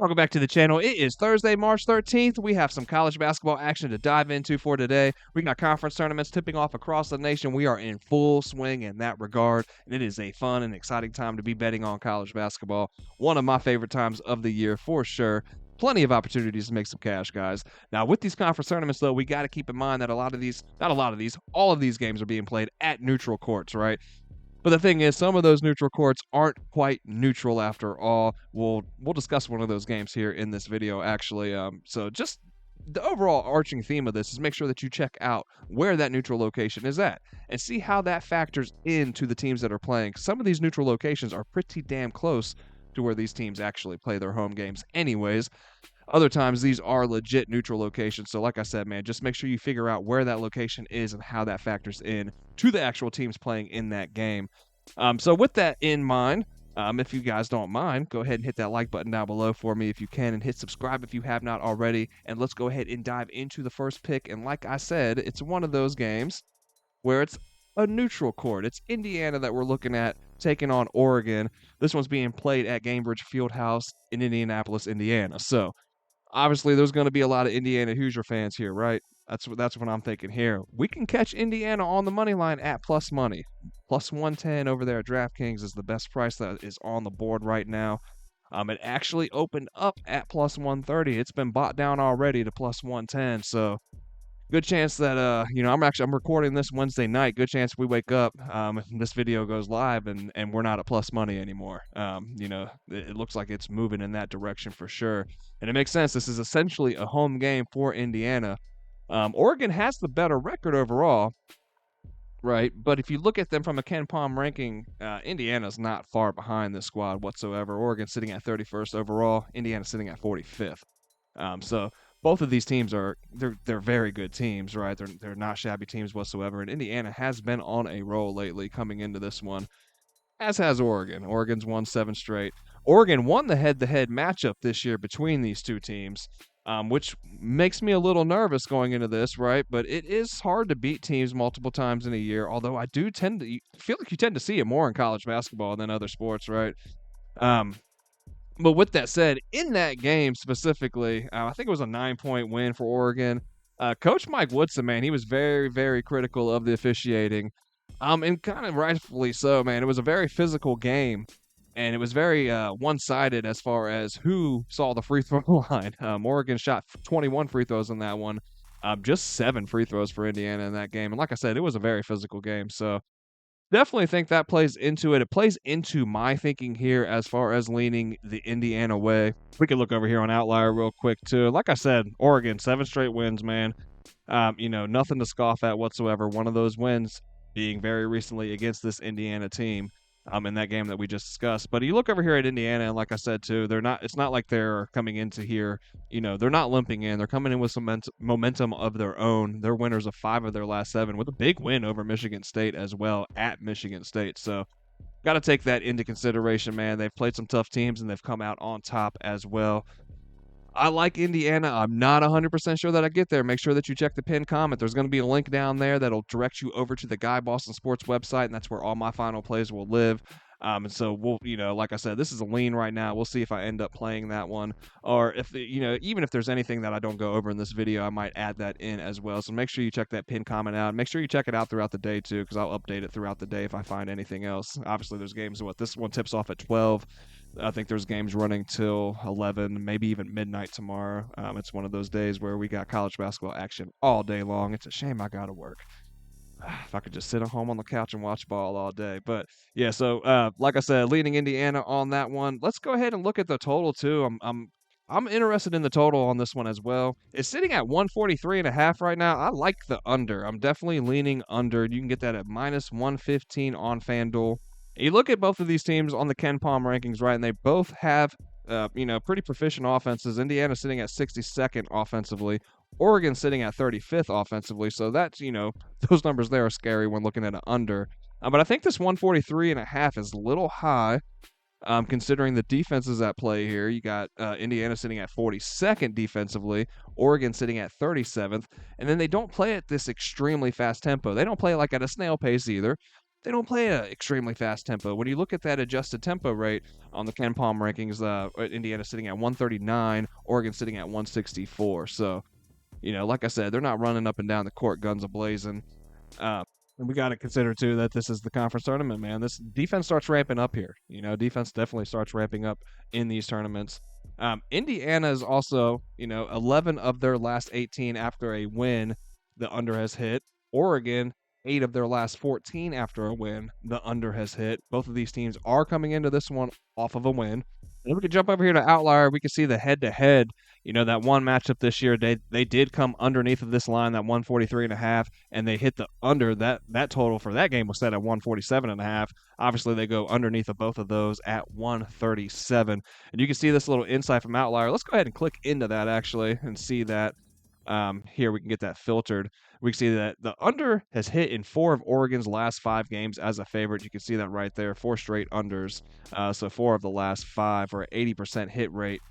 Welcome back to the channel. It is Thursday, March 13th. We have some college basketball action to dive into for today. We got conference tournaments tipping off across the nation. We are in full swing in that regard, and it is a fun and exciting time to be betting on college basketball. One of my favorite times of the year for sure. Plenty of opportunities to make some cash, guys. Now, with these conference tournaments, though, we got to keep in mind that all of these games are being played at neutral courts, right? But the thing is, some of those neutral courts aren't quite neutral after all. We'll discuss one of those games here in this video, actually. So just the overall arching theme of this is make sure that you check out where that neutral location is at and see how that factors into the teams that are playing. Some of these neutral locations are pretty damn close to where these teams actually play their home games anyways. Other times, these are legit neutral locations. So like I said, man, just make sure you figure out where that location is and how that factors in to the actual teams playing in that game. So with that in mind, if you guys don't mind, go ahead and hit that like button down below for me if you can, and hit subscribe if you have not already. And let's go ahead and dive into the first pick. And like I said, it's one of those games where it's a neutral court. It's Indiana that we're looking at taking on Oregon. This one's being played at Gainbridge Fieldhouse in Indianapolis, Indiana. So obviously, there's going to be a lot of Indiana Hoosier fans here, right? That's what I'm thinking here. We can catch Indiana on the money line at plus money. Plus 110 over there at DraftKings is the best price that is on the board right now. It actually opened up at plus 130. It's been bought down already to plus 110. So good chance that I'm recording this Wednesday night. Good chance we wake up, this video goes live and we're not at plus money anymore. It looks like it's moving in that direction for sure, and it makes sense. This is essentially a home game for Indiana. Oregon has the better record overall, right? But if you look at them from a Ken Palm ranking, Indiana's not far behind this squad whatsoever. Oregon sitting at 31st overall, Indiana sitting at 45th. So both of these teams they're very good teams, right? They're not shabby teams whatsoever. And Indiana has been on a roll lately coming into this one, as has Oregon. Oregon's won 7 straight. Oregon won the head-to-head matchup this year between these two teams, which makes me a little nervous going into this, right? But it is hard to beat teams multiple times in a year, although I do feel like you tend to see it more in college basketball than other sports, right? But with that said, in that game specifically, I think it was a 9-point win for Oregon. Coach Mike Woodson, man, he was very, very critical of the officiating, and kind of rightfully so, man. It was a very physical game, and it was very one-sided as far as who saw the free throw line. Oregon shot 21 free throws in that one, just 7 free throws for Indiana in that game. And like I said, it was a very physical game, so definitely think that plays into it. It plays into my thinking here as far as leaning the Indiana way. We can look over here on Outlier real quick too. Like I said, Oregon, 7 straight wins, man. Nothing to scoff at whatsoever. One of those wins being very recently against this Indiana team, in that game that we just discussed. But you look over here at Indiana, and like I said too, it's not like they're coming into here, they're not limping in. They're coming in with some momentum of their own. They're winners of 5 of their last 7, with a big win over Michigan State as well at Michigan State. So got to take that into consideration, man. They've played some tough teams, and they've come out on top as well. I like Indiana. I'm not 100% sure that I get there. Make sure that you check the pinned comment. There's going to be a link down there that'll direct you over to the Guy Boston Sports website, and that's where all my final plays will live. And so we'll, like I said, this is a lean right now. We'll see if I end up playing that one, or if, even if there's anything that I don't go over in this video, I might add that in as well. So make sure you check that pinned comment out. Make sure you check it out throughout the day too, because I'll update it throughout the day if I find anything else. Obviously, there's games. This one tips off at 12. I think there's games running till 11, maybe even midnight tomorrow. It's one of those days where we got college basketball action all day long. It's a shame I got to work. If I could just sit at home on the couch and watch ball all day. But yeah, so like I said, leading Indiana on that one. Let's go ahead and look at the total too. I'm interested in the total on this one as well. It's sitting at 143.5 right now. I like the under. I'm definitely leaning under. You can get that at minus 115 on FanDuel. You look at both of these teams on the Ken Palm rankings, right, and they both have, pretty proficient offenses. Indiana sitting at 62nd offensively. Oregon sitting at 35th offensively. So that's, those numbers there are scary when looking at an under. But I think this 143.5 is a little high, considering the defenses at play here. You got Indiana sitting at 42nd defensively, Oregon sitting at 37th, and then they don't play at this extremely fast tempo. They don't play like at a snail pace either. they don't play an extremely fast tempo. When you look at that adjusted tempo rate on the Ken Palm rankings, Indiana sitting at 139, Oregon sitting at 164. So, like I said, they're not running up and down the court guns a-blazing. And we got to consider, too, that this is the conference tournament, man. This defense starts ramping up here. Defense definitely starts ramping up in these tournaments. Indiana is also, 11 of their last 18 after a win, the under has hit. Oregon, 8 of their last 14 after a win, the under has hit. Both of these teams are coming into this one off of a win. And we can jump over here to Outlier. We can see the head-to-head. That one matchup this year, they did come underneath of this line, that 143.5, and they hit the under. That total for that game was set at 147.5. Obviously, they go underneath of both of those at 137. And you can see this little insight from Outlier. Let's go ahead and click into that, actually, and see that. Here we can get that filtered. We can see that the under has hit in 4 of Oregon's last 5 games as a favorite. You can see that right there, 4 straight unders. So 4 of the last 5 for an 80% hit rate.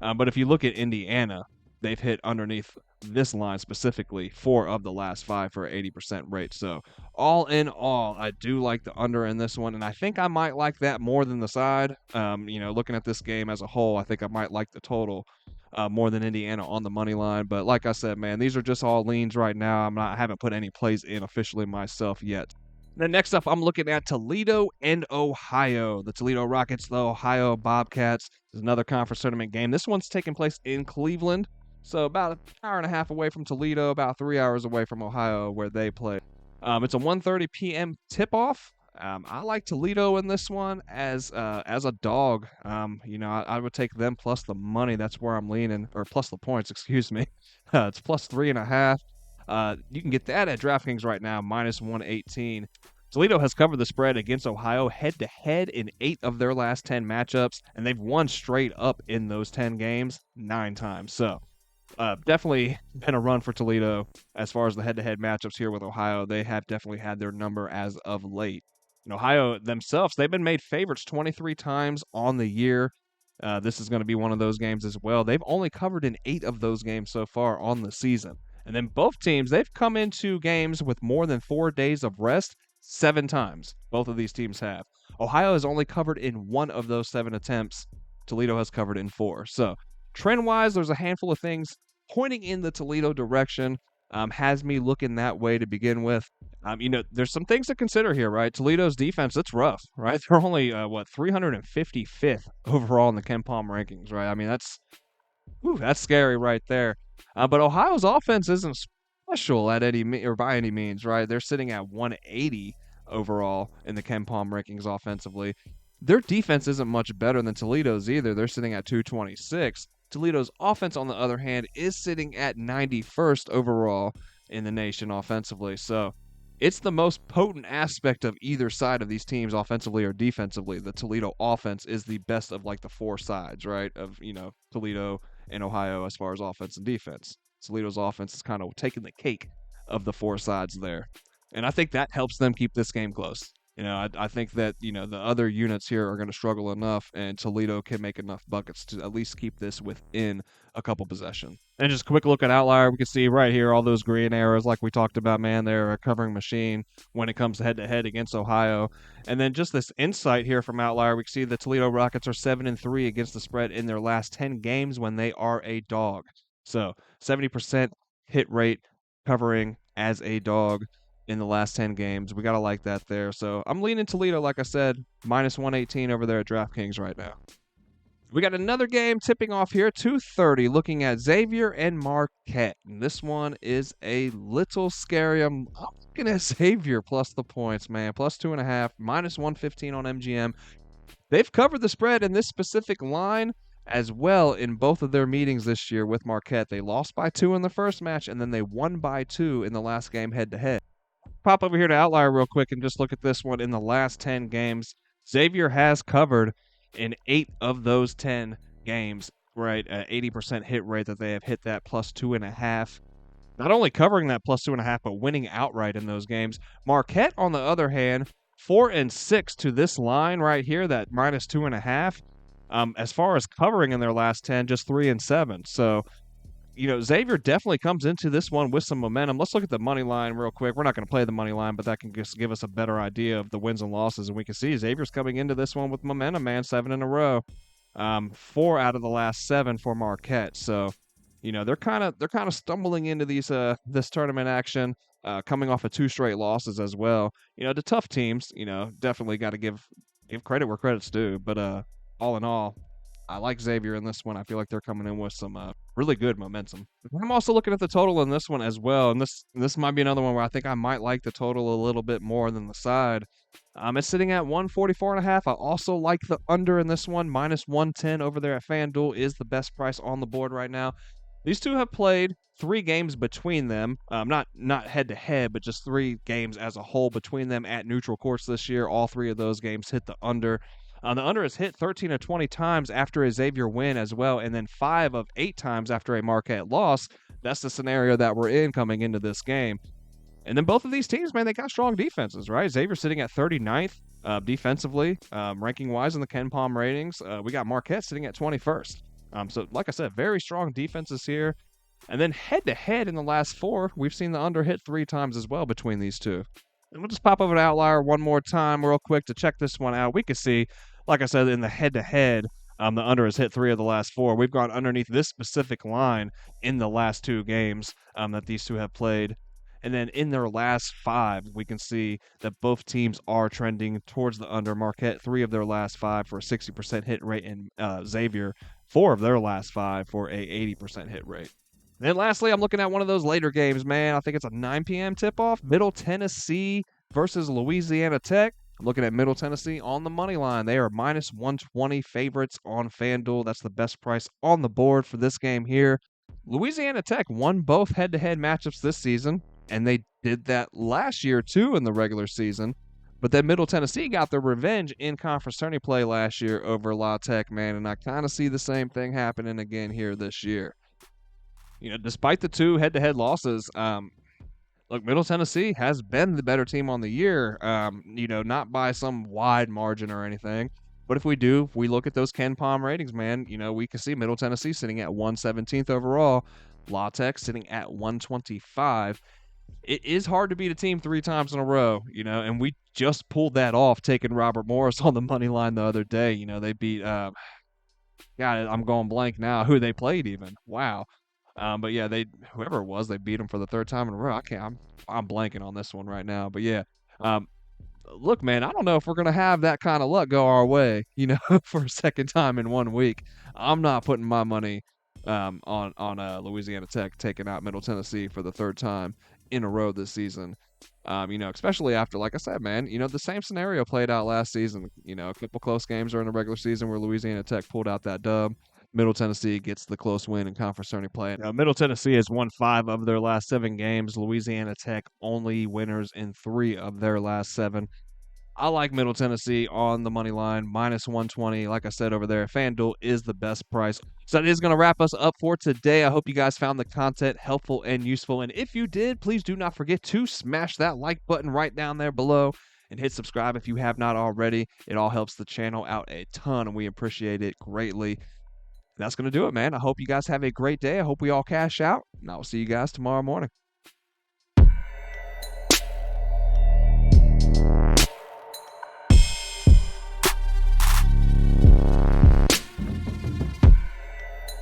But if you look at Indiana, they've hit underneath this line specifically 4 of the last 5 for an 80% rate. So all in all, I do like the under in this one, and I think I might like that more than the side. Looking at this game as a whole, I think I might like the total more than Indiana on the money line. But like I said, man, these are just all leans right now. I haven't put any plays in officially myself yet. Then next up, I'm looking at Toledo and Ohio. The Toledo Rockets, the Ohio Bobcats. This is another conference tournament game. This one's taking place in Cleveland, so about an hour and a half away from Toledo, about 3 hours away from Ohio where they play. It's a 1:30 p.m. tip-off. I like Toledo in this one as a dog. I would take them plus the money. That's where I'm leaning, or plus the points, excuse me. It's plus 3.5. You can get that at DraftKings right now, minus 118. Toledo has covered the spread against Ohio head-to-head in 8 of their last 10 matchups, and they've won straight up in those 10 games 9 times. So definitely been a run for Toledo as far as the head-to-head matchups here with Ohio. They have definitely had their number as of late. Ohio themselves, they've been made favorites 23 times on the year. This is going to be one of those games as well. They've only covered in 8 of those games so far on the season. And then both teams, they've come into games with more than 4 days of rest 7 times. Both of these teams have. Ohio has only covered in 1 of those 7 attempts. Toledo has covered in 4. So trend-wise, there's a handful of things pointing in the Toledo direction. Has me looking that way to begin with. There's some things to consider here, right? Toledo's defense, it's rough, right? They're only, 355th overall in the Ken Palm rankings, right? I mean, that's scary right there. But Ohio's offense isn't special at by any means, right? They're sitting at 180 overall in the Ken Palm rankings offensively. Their defense isn't much better than Toledo's either. They're sitting at 226. Toledo's offense, on the other hand, is sitting at 91st overall in the nation offensively. So it's the most potent aspect of either side of these teams, offensively or defensively. The Toledo offense is the best of like the 4 sides, right? Of, Toledo and Ohio as far as offense and defense. Toledo's offense is kind of taking the cake of the 4 sides there. And I think that helps them keep this game close. I think that, the other units here are going to struggle enough, and Toledo can make enough buckets to at least keep this within a couple possessions. And just a quick look at Outlier, we can see right here all those green arrows like we talked about, man. They're a covering machine when it comes head-to-head against Ohio. And then just this insight here from Outlier, we can see the Toledo Rockets are 7-3 against the spread in their last 10 games when they are a dog. So 70% hit rate covering as a dog in the last 10 games. We got to like that there. So I'm leaning Toledo, like I said, minus 118 over there at DraftKings right now. We got another game tipping off here, 2:30, looking at Xavier and Marquette. And this one is a little scary. I'm looking at Xavier plus the points, man. Plus 2.5, minus 115 on MGM. They've covered the spread in this specific line as well in both of their meetings this year with Marquette. They lost by 2 in the first match, and then they won by 2 in the last game head-to-head. Pop over here to Outlier real quick and just look at this one. In the last 10 games, Xavier has covered in 8 of those 10 games, right? 80% hit rate that they have hit that plus 2.5. Not only covering that plus 2.5, but winning outright in those games. Marquette, on the other hand, 4-6 to this line right here, that minus 2.5. As far as covering in their last 10, just 3-7. So, Xavier definitely comes into this one with some momentum. Let's look at the money line real quick. We're not going to play the money line, but that can just give us a better idea of the wins and losses. And we can see Xavier's coming into this one with momentum, man, 7 in a row. 4 out of the last 7 for Marquette. So, they're kind of stumbling into this tournament action, coming off of 2 straight losses as well. The tough teams, definitely got to give credit where credit's due. But all in all, I like Xavier in this one. I feel like they're coming in with some really good momentum. I'm also looking at the total in this one as well, and this might be another one where I think I might like the total a little bit more than the side. It's sitting at 144.5. I also like the under in this one. -110 over there at FanDuel is the best price on the board right now. These two have played 3 games between them, not head to head, but just 3 games as a whole between them at neutral courts this year. All 3 of those games hit the under. The under has hit 13 of 20 times after a Xavier win as well, and then 5 of 8 times after a Marquette loss. That's the scenario that we're in coming into this game. And then both of these teams, man, they got strong defenses, right? Xavier sitting at 39th defensively, ranking-wise in the Ken Palm ratings. We got Marquette sitting at 21st. So, like I said, very strong defenses here. And then head-to-head in the last 4, we've seen the under hit 3 times as well between these two. And we'll just pop over to Outlier one more time real quick to check this one out. We can see, like I said, in the head-to-head, the under has hit 3 of the last 4. We've gone underneath this specific line in the last 2 games that these two have played. And then in their last 5, we can see that both teams are trending towards the under. Marquette, 3 of their last 5 for a 60% hit rate, and Xavier, 4 of their last 5 for a 80% hit rate. Then lastly, I'm looking at one of those later games, man. I think it's a 9 p.m. tip-off. Middle Tennessee versus Louisiana Tech. I'm looking at Middle Tennessee on the money line. They are -120 favorites on FanDuel. That's the best price on the board for this game here. Louisiana Tech won both head-to-head matchups this season, and they did that last year too in the regular season. But then Middle Tennessee got their revenge in conference tourney play last year over La Tech, man, and I kind of see the same thing happening again here this year. Despite the 2 head-to-head losses, look, Middle Tennessee has been the better team on the year, not by some wide margin or anything. But if we look at those Ken Palm ratings, man, we can see Middle Tennessee sitting at 117th overall, La Tech sitting at 125. It is hard to beat a team 3 times in a row, and we just pulled that off, taking Robert Morris on the money line the other day. They beat, God, I'm going blank now who they played even. Wow. But yeah, whoever it was, they beat them for the 3rd time in a row. I'm blanking on this one right now. But yeah, look, man, I don't know if we're gonna have that kind of luck go our way, for a second time in 1 week. I'm not putting my money on Louisiana Tech taking out Middle Tennessee for the 3rd time in a row this season. Especially after, like I said, man, the same scenario played out last season. A couple close games during the regular season where Louisiana Tech pulled out that dub. Middle Tennessee gets the close win in conference tourney play. Now, Middle Tennessee has won 5 of their last 7 games. Louisiana Tech only winners in 3 of their last 7. I like Middle Tennessee on the money line, -120. Like I said over there, FanDuel is the best price. So that is going to wrap us up for today. I hope you guys found the content helpful and useful. And if you did, please do not forget to smash that like button right down there below and hit subscribe if you have not already. It all helps the channel out a ton, and we appreciate it greatly. That's going to do it, man. I hope you guys have a great day. I hope we all cash out, and I'll see you guys tomorrow morning.